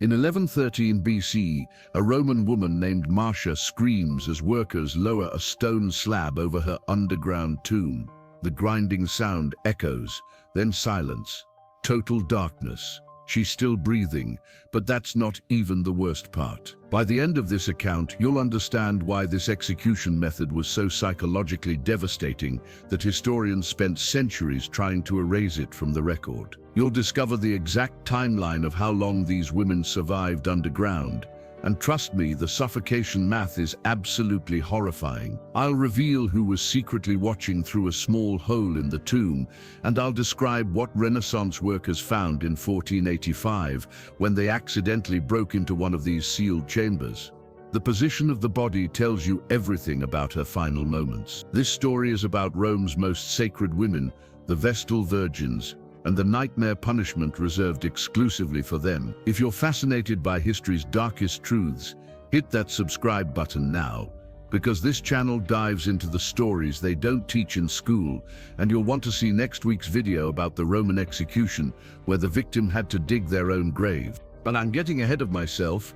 In 1113 BC, a Roman woman named Marcia screams as workers lower a stone slab over her underground tomb. The grinding sound echoes, then silence. Total darkness. She's still breathing, but that's not even the worst part. By the end of this account, you'll understand why this execution method was so psychologically devastating that historians spent centuries trying to erase it from the record. You'll discover the exact timeline of how long these women survived underground. And trust me, the suffocation math is absolutely horrifying. I'll reveal who was secretly watching through a small hole in the tomb, and I'll describe what Renaissance workers found in 1485 when they accidentally broke into one of these sealed chambers. The position of the body tells you everything about her final moments. This story is about Rome's most sacred women, the Vestal Virgins, and the nightmare punishment reserved exclusively for them. If you're fascinated by history's darkest truths, hit that subscribe button now, because this channel dives into the stories they don't teach in school, and you'll want to see next week's video about the Roman execution, where the victim had to dig their own grave. But I'm getting ahead of myself.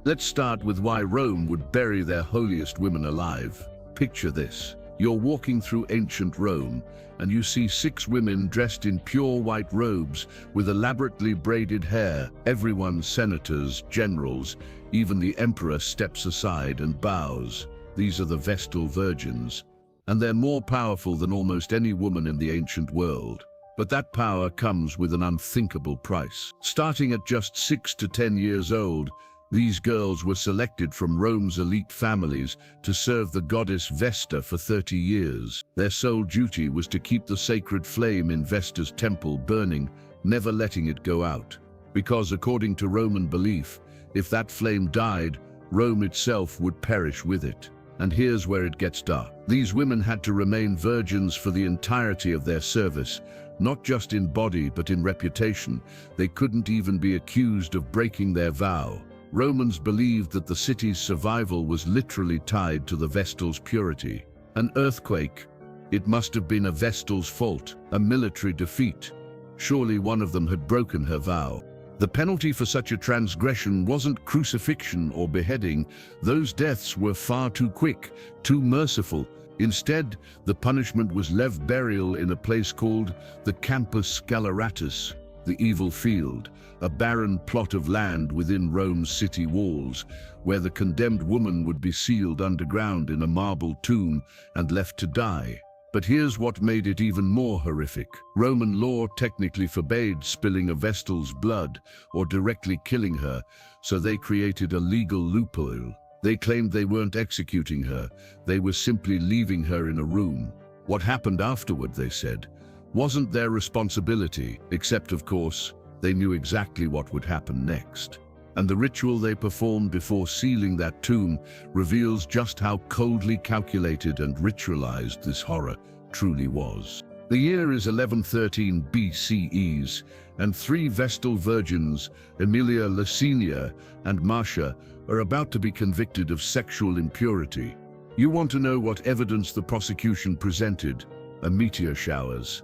Let's start with why Rome would bury their holiest women alive. Picture this. You're walking through ancient Rome, and you see 6 women dressed in pure white robes with elaborately braided hair. Everyone, senators, generals, even the emperor, steps aside and bows. These are the Vestal Virgins, and they're more powerful than almost any woman in the ancient world. But that power comes with an unthinkable price. Starting at just 6 to 10 years old, these girls were selected from Rome's elite families to serve the goddess Vesta for 30 years. Their sole duty was to keep the sacred flame in Vesta's temple burning, never letting it go out. Because according to Roman belief, if that flame died, Rome itself would perish with it. And here's where it gets dark. These women had to remain virgins for the entirety of their service, not just in body but in reputation. They couldn't even be accused of breaking their vow. Romans believed that the city's survival was literally tied to the Vestal's purity. An earthquake? It must have been a Vestal's fault, a military defeat. Surely one of them had broken her vow. The penalty for such a transgression wasn't crucifixion or beheading. Those deaths were far too quick, too merciful. Instead, the punishment was left burial in a place called the Campus Scaleratus, the evil field, a barren plot of land within Rome's city walls, where the condemned woman would be sealed underground in a marble tomb and left to die. But here's what made it even more horrific. Roman law technically forbade spilling a Vestal's blood or directly killing her, so they created a legal loophole. They claimed they weren't executing her, they were simply leaving her in a room. What happened afterward, they said, wasn't their responsibility, except, of course, they knew exactly what would happen next. And the ritual they performed before sealing that tomb reveals just how coldly calculated and ritualized this horror truly was. The year is 1113 BCE, and 3 Vestal Virgins, Aemilia, Licinia, and Marcia, are about to be convicted of sexual impurity. You want to know what evidence the prosecution presented? A meteor showers.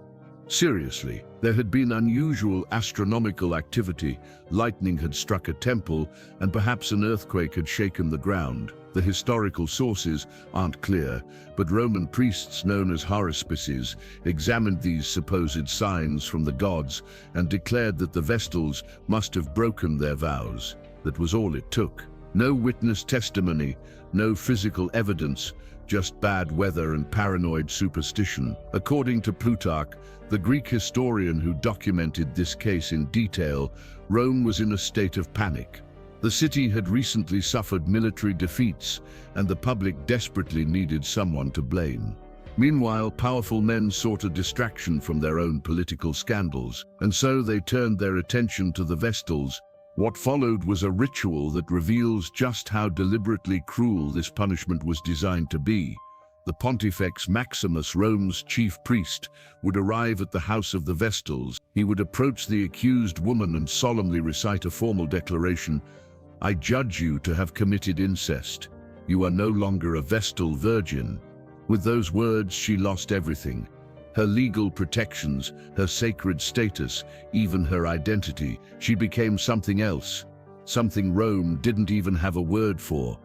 Seriously, there had been unusual astronomical activity. Lightning had struck a temple, and perhaps an earthquake had shaken the ground. The historical sources aren't clear, but Roman priests known as haruspices examined these supposed signs from the gods and declared that the Vestals must have broken their vows. That was all it took. No witness testimony, no physical evidence, just bad weather and paranoid superstition. According to Plutarch, the Greek historian who documented this case in detail, Rome was in a state of panic. The city had recently suffered military defeats, and the public desperately needed someone to blame. Meanwhile, powerful men sought a distraction from their own political scandals, and so they turned their attention to the Vestals. What followed was a ritual that reveals just how deliberately cruel this punishment was designed to be. The Pontifex Maximus, Rome's chief priest, would arrive at the house of the Vestals. He would approach the accused woman and solemnly recite a formal declaration. "I judge you to have committed incest. You are no longer a Vestal Virgin." With those words, she lost everything. Her legal protections, her sacred status, even her identity. She became something else, something Rome didn't even have a word for.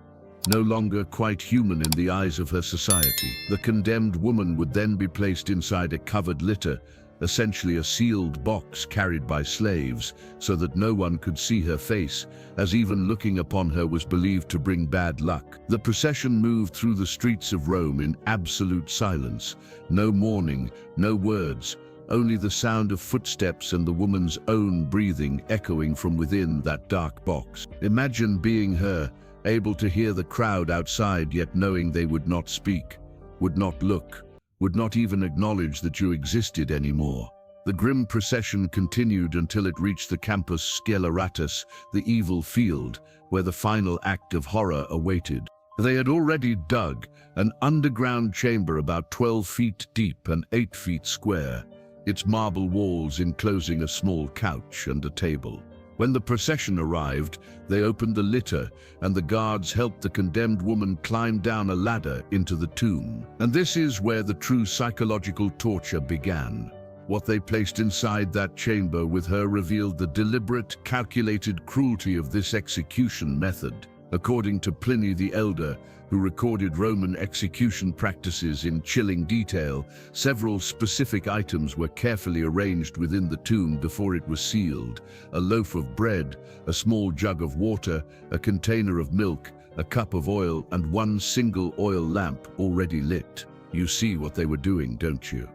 No longer quite human in the eyes of her society, the condemned woman would then be placed inside a covered litter, essentially a sealed box carried by slaves, so that no one could see her face, as even looking upon her was believed to bring bad luck. The procession moved through the streets of Rome in absolute silence. No mourning, no words, only the sound of footsteps and the woman's own breathing echoing from within that dark box. Imagine being her, able to hear the crowd outside, yet knowing they would not speak, would not look, would not even acknowledge that you existed anymore. The grim procession continued until it reached the Campus Sceleratus, the evil field, where the final act of horror awaited. They had already dug an underground chamber about 12 feet deep and 8 feet square, its marble walls enclosing a small couch and a table. When the procession arrived, they opened the litter, and the guards helped the condemned woman climb down a ladder into the tomb. And this is where the true psychological torture began. What they placed inside that chamber with her revealed the deliberate, calculated cruelty of this execution method. According to Pliny the Elder, who recorded Roman execution practices in chilling detail, several specific items were carefully arranged within the tomb before it was sealed. A loaf of bread, a small jug of water, a container of milk, a cup of oil, and one single oil lamp already lit. You see what they were doing, don't you?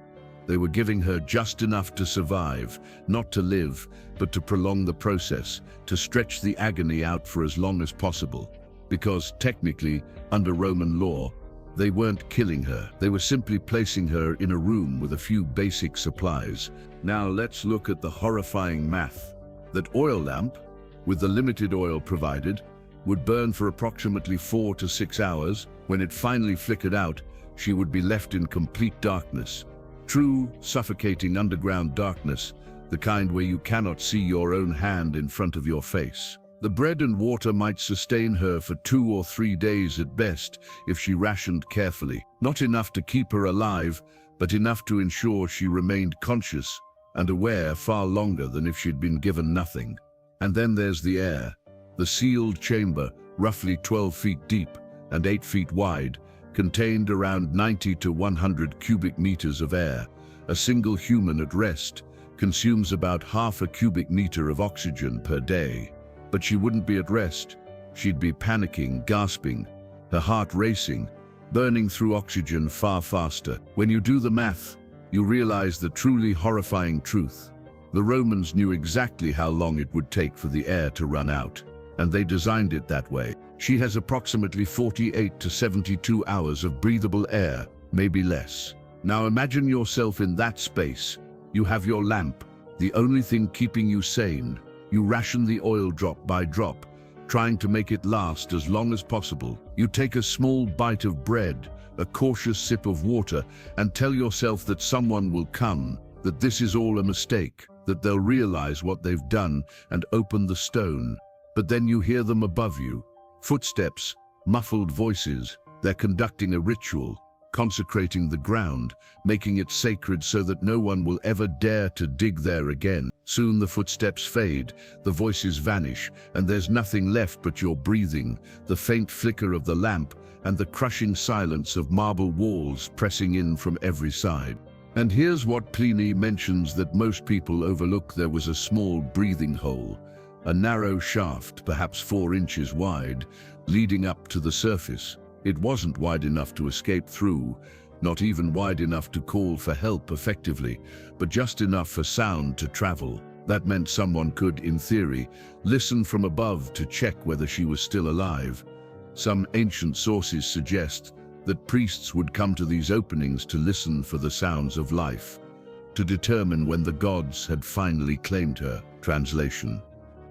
They were giving her just enough to survive, not to live, but to prolong the process, to stretch the agony out for as long as possible. Because technically, under Roman law, they weren't killing her. They were simply placing her in a room with a few basic supplies. Now let's look at the horrifying math. That oil lamp, with the limited oil provided, would burn for approximately 4 to 6 hours. When it finally flickered out, she would be left in complete darkness. True, suffocating underground darkness, the kind where you cannot see your own hand in front of your face. The bread and water might sustain her for 2 or 3 days at best if she rationed carefully. Not enough to keep her alive, but enough to ensure she remained conscious and aware far longer than if she'd been given nothing. And then there's the air. The sealed chamber, roughly 12 feet deep and 8 feet wide, contained around 90 to 100 cubic meters of air. A single human at rest consumes about half a cubic meter of oxygen per day. But she wouldn't be at rest. She'd be panicking, gasping, her heart racing, burning through oxygen far faster. When you do the math, you realize the truly horrifying truth. The Romans knew exactly how long it would take for the air to run out, and they designed it that way. She has approximately 48 to 72 hours of breathable air, maybe less. Now imagine yourself in that space. You have your lamp, the only thing keeping you sane. You ration the oil drop by drop, trying to make it last as long as possible. You take a small bite of bread, a cautious sip of water, and tell yourself that someone will come, that this is all a mistake, that they'll realize what they've done and open the stone. But then you hear them above you. Footsteps, muffled voices. They're conducting a ritual, consecrating the ground, making it sacred so that no one will ever dare to dig there again. Soon the footsteps fade, the voices vanish, and there's nothing left but your breathing, the faint flicker of the lamp, and the crushing silence of marble walls pressing in from every side. And here's what Pliny mentions that most people overlook. There was a small breathing hole, a narrow shaft, perhaps 4 inches wide, leading up to the surface. It wasn't wide enough to escape through, not even wide enough to call for help effectively, but just enough for sound to travel. That meant someone could, in theory, listen from above to check whether she was still alive. Some ancient sources suggest that priests would come to these openings to listen for the sounds of life, to determine when the gods had finally claimed her. Translation: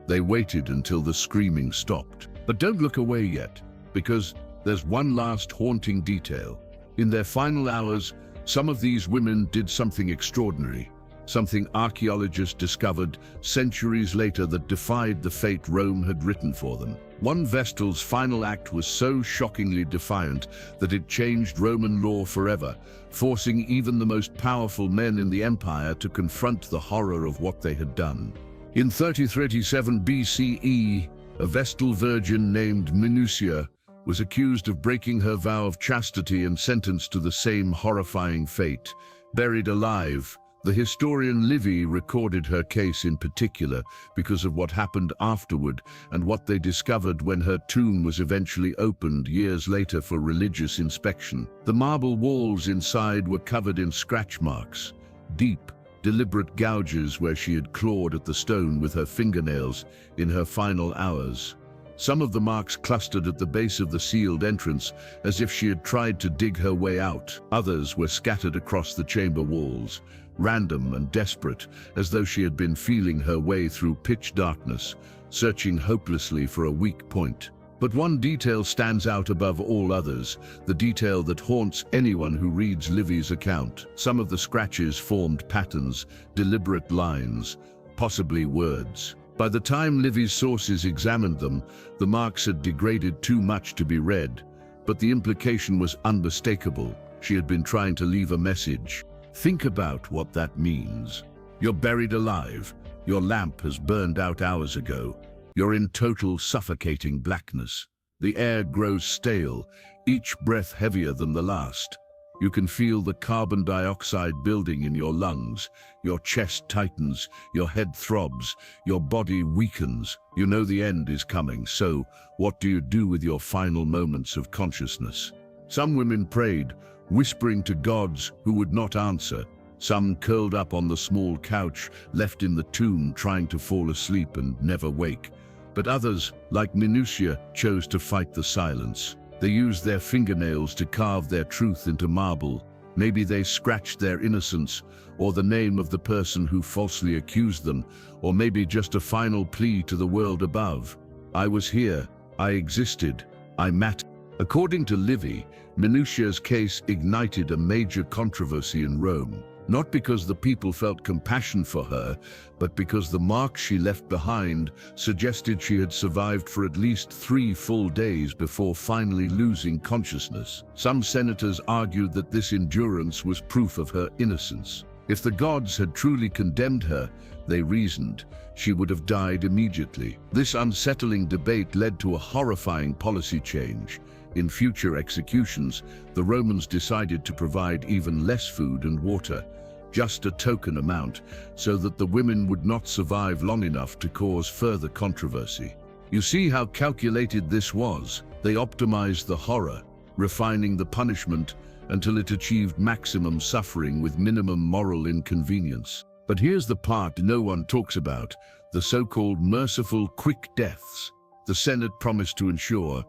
they waited until the screaming stopped. But don't look away yet, because there's one last haunting detail. In their final hours, some of these women did something extraordinary, something archaeologists discovered centuries later that defied the fate Rome had written for them. One Vestal's final act was so shockingly defiant that it changed Roman law forever, forcing even the most powerful men in the empire to confront the horror of what they had done. In 3037 BCE, A Vestal Virgin named Minucia was accused of breaking her vow of chastity and sentenced to the same horrifying fate. Buried alive, the historian Livy recorded her case in particular because of what happened afterward and what they discovered when her tomb was eventually opened years later for religious inspection. The marble walls inside were covered in scratch marks, deep, deliberate gouges where she had clawed at the stone with her fingernails in her final hours. Some of the marks clustered at the base of the sealed entrance, as if she had tried to dig her way out. Others were scattered across the chamber walls, random and desperate, as though she had been feeling her way through pitch darkness, searching hopelessly for a weak point. But one detail stands out above all others, the detail that haunts anyone who reads Livy's account. Some of the scratches formed patterns, deliberate lines, possibly words. By the time Livy's sources examined them, the marks had degraded too much to be read, but the implication was unmistakable. She had been trying to leave a message. Think about what that means. You're buried alive. Your lamp has burned out hours ago. You're in total suffocating blackness. The air grows stale, each breath heavier than the last. You can feel the carbon dioxide building in your lungs. Your chest tightens, your head throbs, your body weakens. You know the end is coming, so what do you do with your final moments of consciousness? Some women prayed, whispering to gods who would not answer. Some curled up on the small couch, left in the tomb, trying to fall asleep and never wake. But others, like Minucia, chose to fight the silence. They used their fingernails to carve their truth into marble. Maybe they scratched their innocence, or the name of the person who falsely accused them, or maybe just a final plea to the world above. I was here, I existed, I mattered. According to Livy, Minucia's case ignited a major controversy in Rome. Not because the people felt compassion for her, but because the marks she left behind suggested she had survived for at least 3 full days before finally losing consciousness. Some senators argued that this endurance was proof of her innocence. If the gods had truly condemned her, they reasoned, she would have died immediately. This unsettling debate led to a horrifying policy change. In future executions, the Romans decided to provide even less food and water, just a token amount, so that the women would not survive long enough to cause further controversy. You see how calculated this was. They optimized the horror, refining the punishment until it achieved maximum suffering with minimum moral inconvenience. But here's the part no one talks about, the so-called merciful quick deaths. The Senate promised to ensure.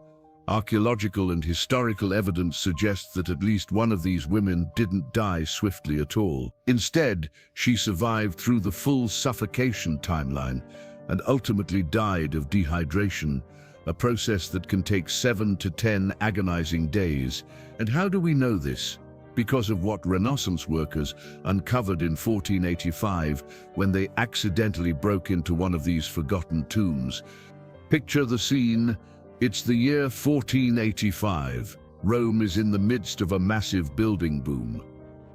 Archaeological and historical evidence suggests that at least one of these women didn't die swiftly at all. Instead, she survived through the full suffocation timeline and ultimately died of dehydration, a process that can take 7 to 10 agonizing days. And how do we know this? Because of what Renaissance workers uncovered in 1485 when they accidentally broke into one of these forgotten tombs. Picture the scene. It's the year 1485. Rome is in the midst of a massive building boom.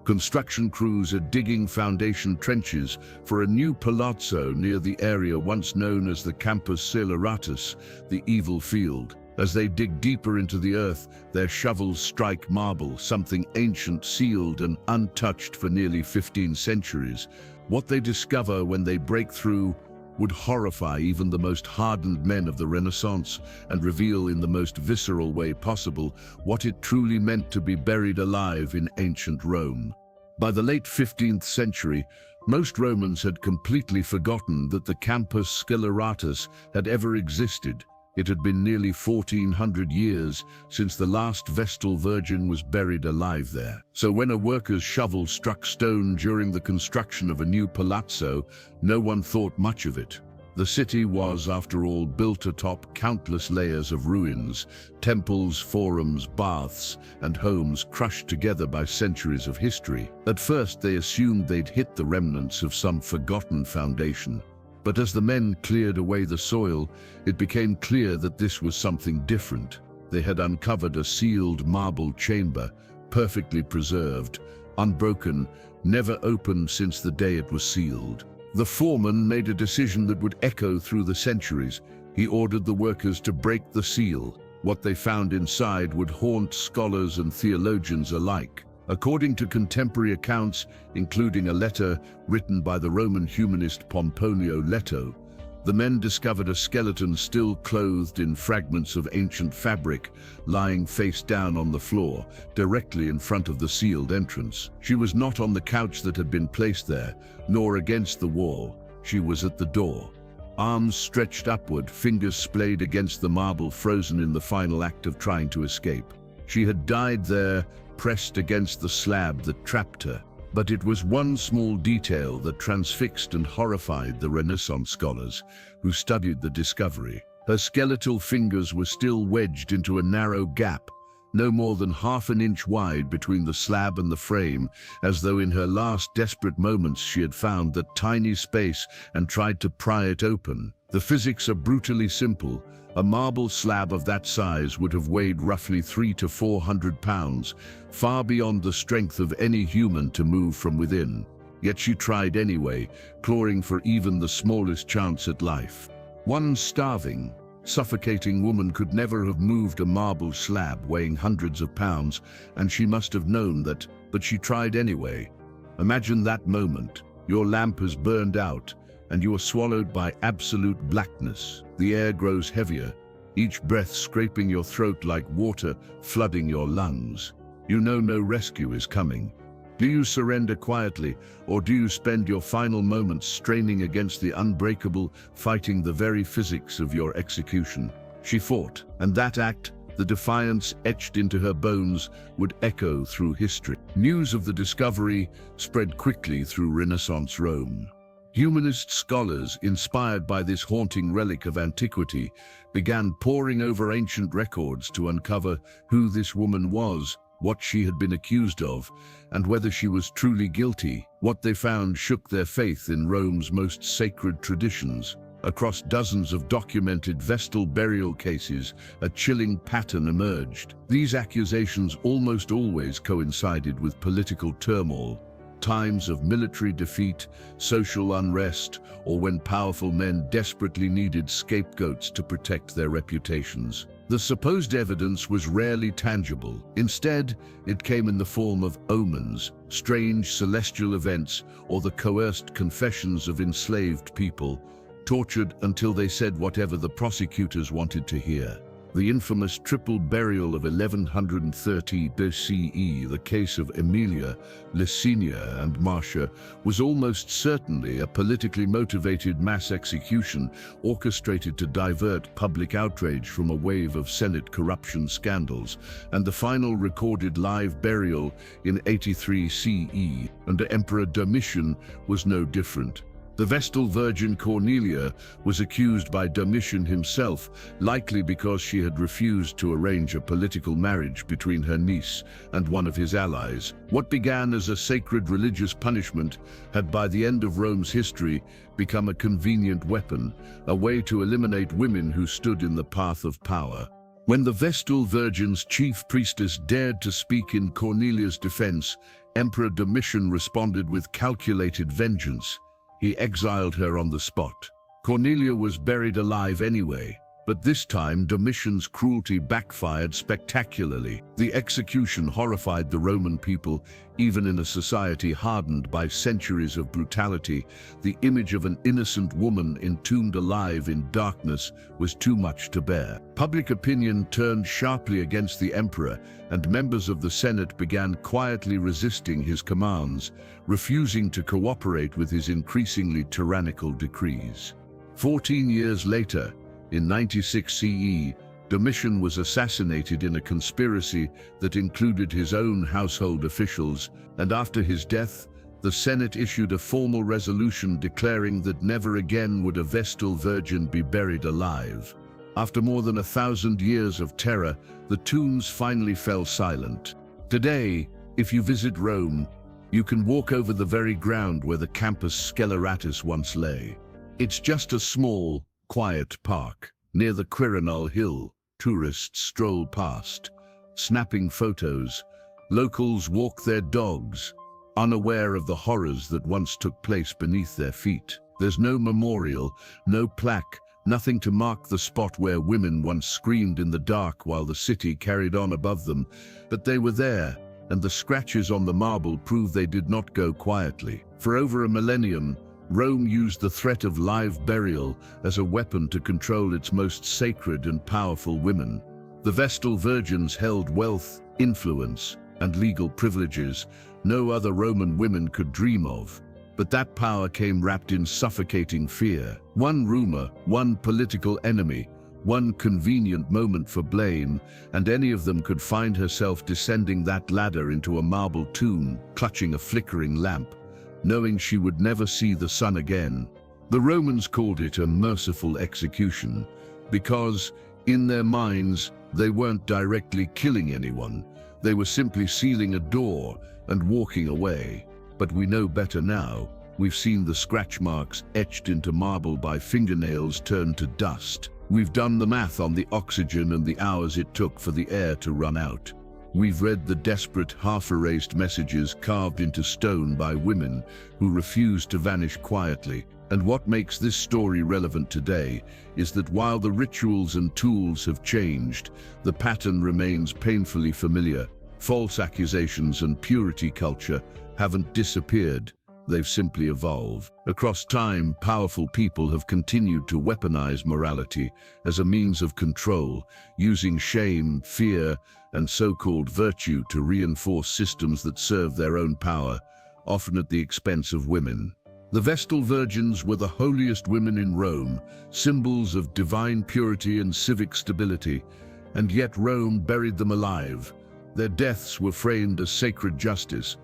Construction crews are digging foundation trenches for a new palazzo near the area once known as the Campus Sceleratus, the evil field. As they dig deeper into the earth, their shovels strike marble, something ancient, sealed and untouched for nearly 15 centuries. What they discover when they break through would horrify even the most hardened men of the Renaissance and reveal in the most visceral way possible what it truly meant to be buried alive in ancient Rome. By the late 15th century, most Romans had completely forgotten that the Campus Sceleratus had ever existed. It had been nearly 1400 years since the last Vestal Virgin was buried alive there. So when a worker's shovel struck stone during the construction of a new palazzo, no one thought much of it. The city was, after all, built atop countless layers of ruins, temples, forums, baths, and homes crushed together by centuries of history. At first, they assumed they'd hit the remnants of some forgotten foundation. But as the men cleared away the soil, it became clear that this was something different. They had uncovered a sealed marble chamber, perfectly preserved, unbroken, never opened since the day it was sealed. The foreman made a decision that would echo through the centuries. He ordered the workers to break the seal. What they found inside would haunt scholars and theologians alike. According to contemporary accounts, including a letter written by the Roman humanist Pomponio Leto, the men discovered a skeleton still clothed in fragments of ancient fabric, lying face down on the floor, directly in front of the sealed entrance. She was not on the couch that had been placed there, nor against the wall. She was at the door. Arms stretched upward, fingers splayed against the marble, frozen in the final act of trying to escape. She had died there, pressed against the slab that trapped her. But it was one small detail that transfixed and horrified the Renaissance scholars who studied the discovery. Her skeletal fingers were still wedged into a narrow gap, no more than half an inch wide between the slab and the frame, as though in her last desperate moments she had found that tiny space and tried to pry it open. The physics are brutally simple. A marble slab of that size would have weighed roughly 300 to 400 pounds, far beyond the strength of any human to move from within. Yet she tried anyway, clawing for even the smallest chance at life. One starving, suffocating woman could never have moved a marble slab weighing hundreds of pounds, and she must have known that, but she tried anyway. Imagine that moment. Your lamp has burned out, and you are swallowed by absolute blackness. The air grows heavier, each breath scraping your throat like water flooding your lungs. You know no rescue is coming. Do you surrender quietly, or do you spend your final moments straining against the unbreakable, fighting the very physics of your execution? She fought, and that act, the defiance etched into her bones, would echo through history. News of the discovery spread quickly through Renaissance Rome. Humanist scholars, inspired by this haunting relic of antiquity, began poring over ancient records to uncover who this woman was, what she had been accused of, and whether she was truly guilty. What they found shook their faith in Rome's most sacred traditions. Across dozens of documented Vestal burial cases, a chilling pattern emerged. These accusations almost always coincided with political turmoil, times of military defeat, social unrest, or when powerful men desperately needed scapegoats to protect their reputations. The supposed evidence was rarely tangible. Instead, it came in the form of omens, strange celestial events, or the coerced confessions of enslaved people, tortured until they said whatever the prosecutors wanted to hear. The infamous triple burial of 1130 BCE, the case of Emilia, Licinia, and Marcia, was almost certainly a politically motivated mass execution orchestrated to divert public outrage from a wave of Senate corruption scandals, and the final recorded live burial in 83 CE under Emperor Domitian was no different. The Vestal Virgin Cornelia was accused by Domitian himself, likely because she had refused to arrange a political marriage between her niece and one of his allies. What began as a sacred religious punishment had by the end of Rome's history become a convenient weapon, a way to eliminate women who stood in the path of power. When the Vestal Virgins' chief priestess dared to speak in Cornelia's defense, Emperor Domitian responded with calculated vengeance. He exiled her on the spot. Cornelia was buried alive anyway, but this time Domitian's cruelty backfired spectacularly. The execution horrified the Roman people, even in a society hardened by centuries of brutality. The image of an innocent woman entombed alive in darkness was too much to bear. Public opinion turned sharply against the emperor, and members of the Senate began quietly resisting his commands, refusing to cooperate with his increasingly tyrannical decrees. 14 years later, in 96 CE, Domitian was assassinated in a conspiracy that included his own household officials, and after his death, the Senate issued a formal resolution declaring that never again would a Vestal Virgin be buried alive. After more than 1,000 years of terror, the tombs finally fell silent. Today, if you visit Rome, you can walk over the very ground where the Campus Sceleratus once lay. It's just a small, quiet park near the Quirinal Hill. Tourists stroll past, snapping photos. Locals walk their dogs, unaware of the horrors that once took place beneath their feet. There's no memorial, no plaque, Nothing to mark the spot where women once screamed in the dark while the city carried on above them, but they were there, and the scratches on the marble prove they did not go quietly. For over a millennium, Rome used the threat of live burial as a weapon to control its most sacred and powerful women. The Vestal Virgins held wealth, influence, and legal privileges no other Roman women could dream of. But that power came wrapped in suffocating fear. One rumor, one political enemy, one convenient moment for blame, and any of them could find herself descending that ladder into a marble tomb, clutching a flickering lamp, knowing she would never see the sun again. The Romans called it a merciful execution, because, in their minds, they weren't directly killing anyone. They were simply sealing a door and walking away. But we know better now. We've seen the scratch marks etched into marble by fingernails turned to dust. We've done the math on the oxygen and the hours it took for the air to run out. We've read the desperate, half-erased messages carved into stone by women who refused to vanish quietly. And what makes this story relevant today is that while the rituals and tools have changed, the pattern remains painfully familiar. False accusations and purity culture haven't disappeared, they've simply evolved. Across time, powerful people have continued to weaponize morality as a means of control, using shame, fear, and so-called virtue to reinforce systems that serve their own power, often at the expense of women. The Vestal Virgins were the holiest women in Rome, symbols of divine purity and civic stability, and yet Rome buried them alive. Their deaths were framed as sacred justice,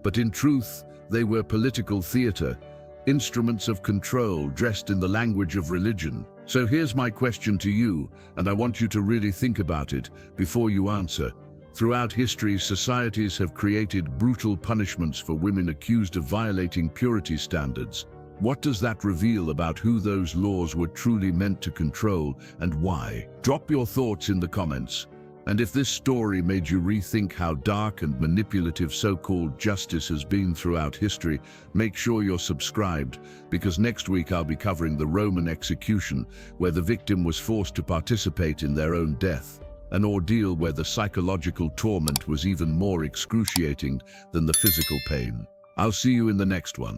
but in truth, they were political theater, instruments of control dressed in the language of religion. So here's my question to you, and I want you to really think about it before you answer. Throughout history, societies have created brutal punishments for women accused of violating purity standards. What does that reveal about who those laws were truly meant to control and why? Drop your thoughts in the comments. And if this story made you rethink how dark and manipulative so-called justice has been throughout history, make sure you're subscribed, because next week I'll be covering the Roman execution, where the victim was forced to participate in their own death, an ordeal where the psychological torment was even more excruciating than the physical pain. I'll see you in the next one.